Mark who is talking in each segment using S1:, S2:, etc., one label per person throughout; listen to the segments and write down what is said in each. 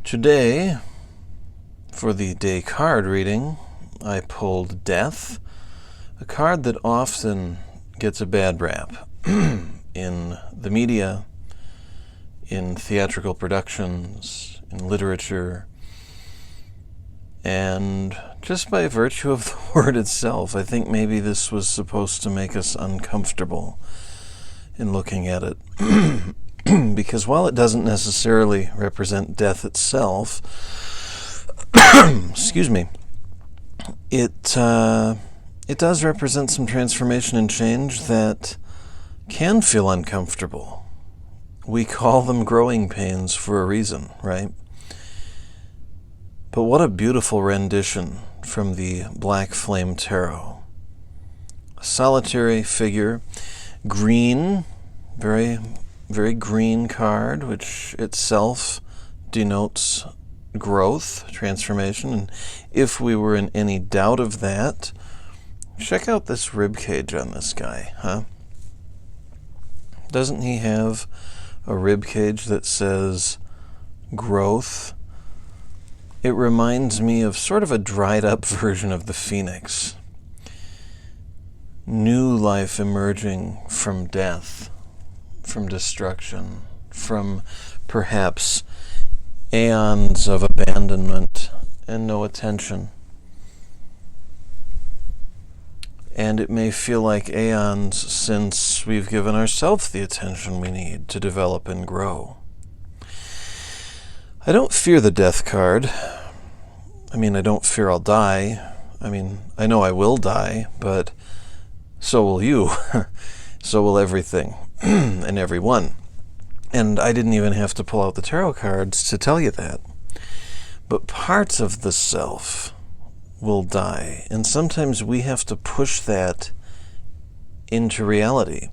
S1: Today, for the day card reading, I pulled Death, a card that often gets a bad rap in the media, in theatrical productions, in literature, and just by virtue of the word itself. I think maybe this was supposed to make us uncomfortable in looking at it. Because while it doesn't necessarily represent death itself, excuse me, it does represent some transformation and change that can feel uncomfortable. We call them growing pains for a reason, right? But what a beautiful rendition from the Black Flame Tarot. A solitary figure, green, very green card, which itself denotes growth, transformation. And if we were in any doubt of that, check out this rib cage on this guy, huh? Doesn't he have a rib cage that says growth? It reminds me of sort of a dried up version of the phoenix. New life emerging from death, from destruction, from perhaps aeons of abandonment and no attention. And it may feel like aeons since we've given ourselves the attention we need to develop and grow. I don't fear the death card. I don't fear I'll die. I know I will die, but so will you. So will everything and everyone. And I didn't even have to pull out the tarot cards to tell you that. But parts of the self will die, and sometimes we have to push that into reality.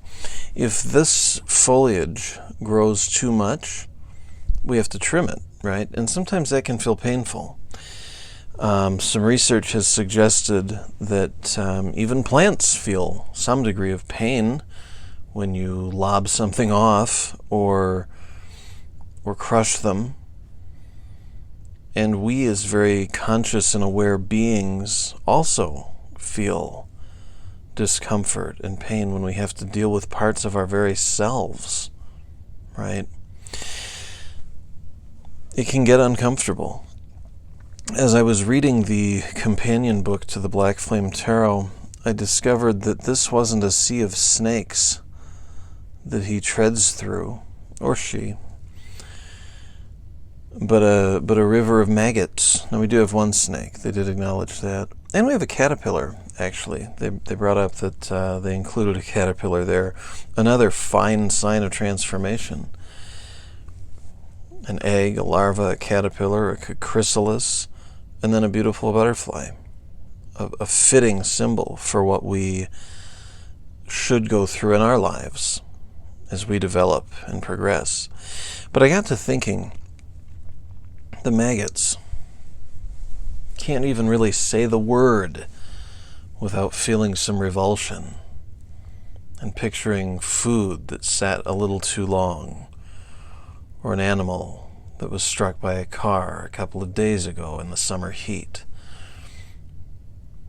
S1: If this foliage grows too much, we have to trim it, right? And sometimes that can feel painful. Some research has suggested that even plants feel some degree of pain when you lob something off or crush them. And we as very conscious and aware beings also feel discomfort and pain when we have to deal with parts of our very selves, right? It can get uncomfortable. As I was reading the companion book to the Black Flame Tarot, I discovered that this wasn't a sea of snakes that he treads through, or she, but a river of maggots. Now, we do have one snake. They did acknowledge that. And we have a caterpillar, actually. They brought up that they included a caterpillar there. Another fine sign of transformation. An egg, a larva, a caterpillar, a chrysalis, and then a beautiful butterfly. A fitting symbol for what we should go through in our lives as we develop and progress. But I got to thinking, the maggots can't even really say the word without feeling some revulsion and picturing food that sat a little too long, or an animal that was struck by a car a couple of days ago in the summer heat.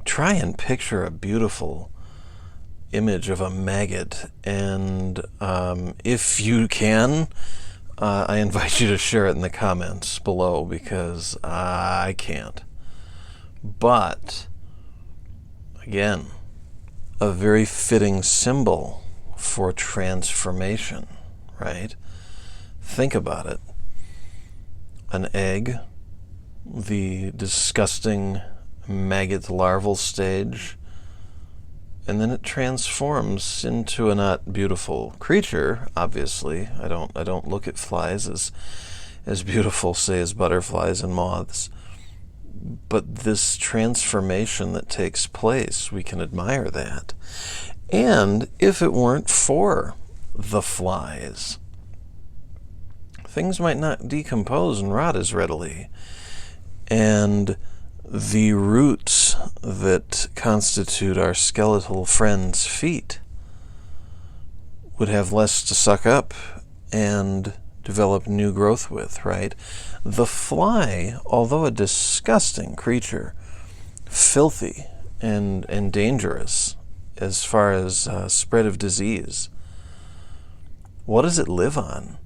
S1: Try and picture a beautiful image of a maggot, and if you can, I invite you to share it in the comments below, because I can't. But again, a very fitting symbol for transformation, right? Think about it. An egg, the disgusting maggot larval stage, and then it transforms into a not beautiful creature, obviously. I don't look at flies as beautiful, say, as butterflies and moths. But this transformation that takes place, we can admire that. And if it weren't for the flies, things might not decompose and rot as readily. And the roots that constitute our skeletal friends' feet would have less to suck up and develop new growth with, right? The fly, although a disgusting creature, filthy and dangerous as far as spread of disease, what does it live on?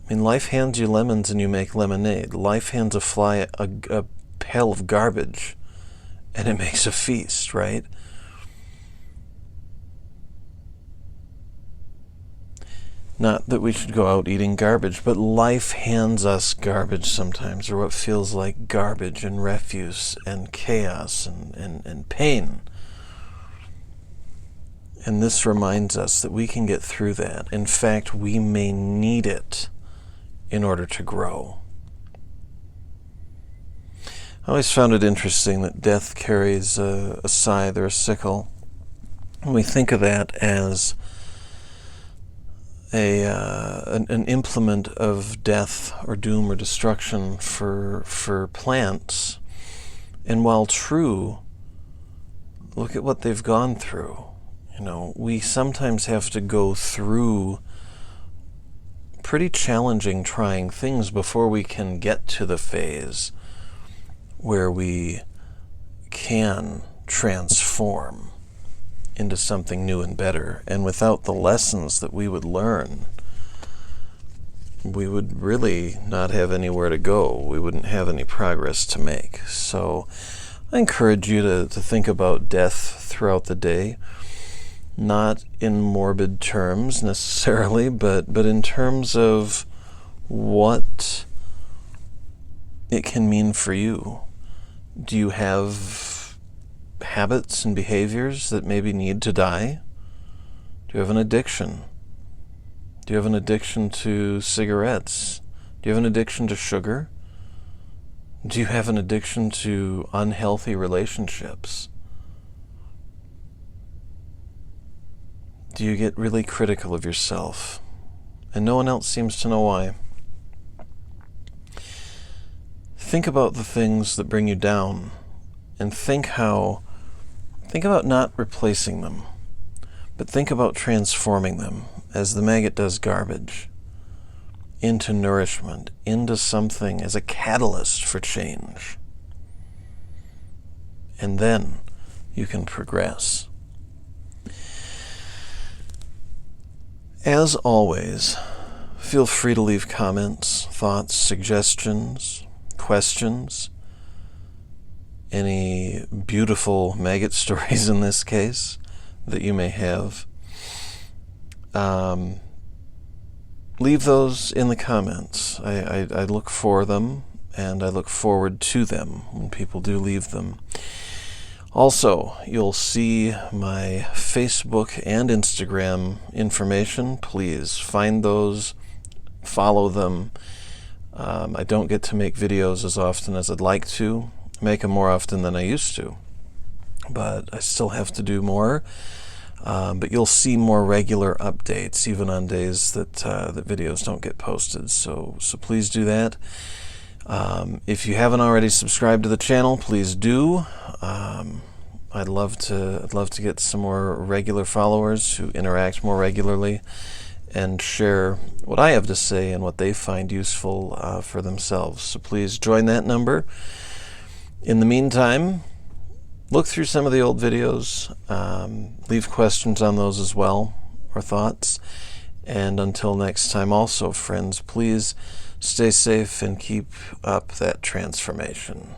S1: I mean, life hands you lemons and you make lemonade. Life hands a fly a pail of garbage and it makes a feast, right? Not that we should go out eating garbage, but life hands us garbage sometimes, or what feels like garbage and refuse and chaos and pain. And this reminds us that we can get through that. In fact, we may need it in order to grow. I always found it interesting that death carries a scythe or a sickle. And we think of that as an implement of death or doom or destruction for plants. And while true, look at what they've gone through. You know, we sometimes have to go through pretty challenging, trying things before we can get to the phase where we can transform into something new and better. And without the lessons that we would learn, we would really not have anywhere to go. We wouldn't have any progress to make. So I encourage you to think about death throughout the day, not in morbid terms necessarily, but in terms of what it can mean for you. Do you have habits and behaviors that maybe need to die? Do you have an addiction? Do you have an addiction to cigarettes? Do you have an addiction to sugar? Do you have an addiction to unhealthy relationships? Do you get really critical of yourself and no one else seems to know why? Think about the things that bring you down and think about not replacing them, but think about transforming them, as the maggot does garbage, into nourishment, into something as a catalyst for change. And then you can progress. As always, feel free to leave comments, thoughts, suggestions, questions, any beautiful maggot stories in this case that you may have. Leave those in the comments. I look for them and I look forward to them when people do leave them. Also, you'll see my Facebook and Instagram information. Please find those, follow them. I don't get to make videos as often as I'd like to. Make them more often than I used to, but I still have to do more. But you'll see more regular updates, even on days that videos don't get posted. So please do that. If you haven't already subscribed to the channel, please do. I'd love to get some more regular followers who interact more regularly and share what I have to say and what they find useful for themselves. So please join that number. In the meantime, look through some of the old videos, leave questions on those as well, or thoughts. And until next time also, friends, please stay safe and keep up that transformation.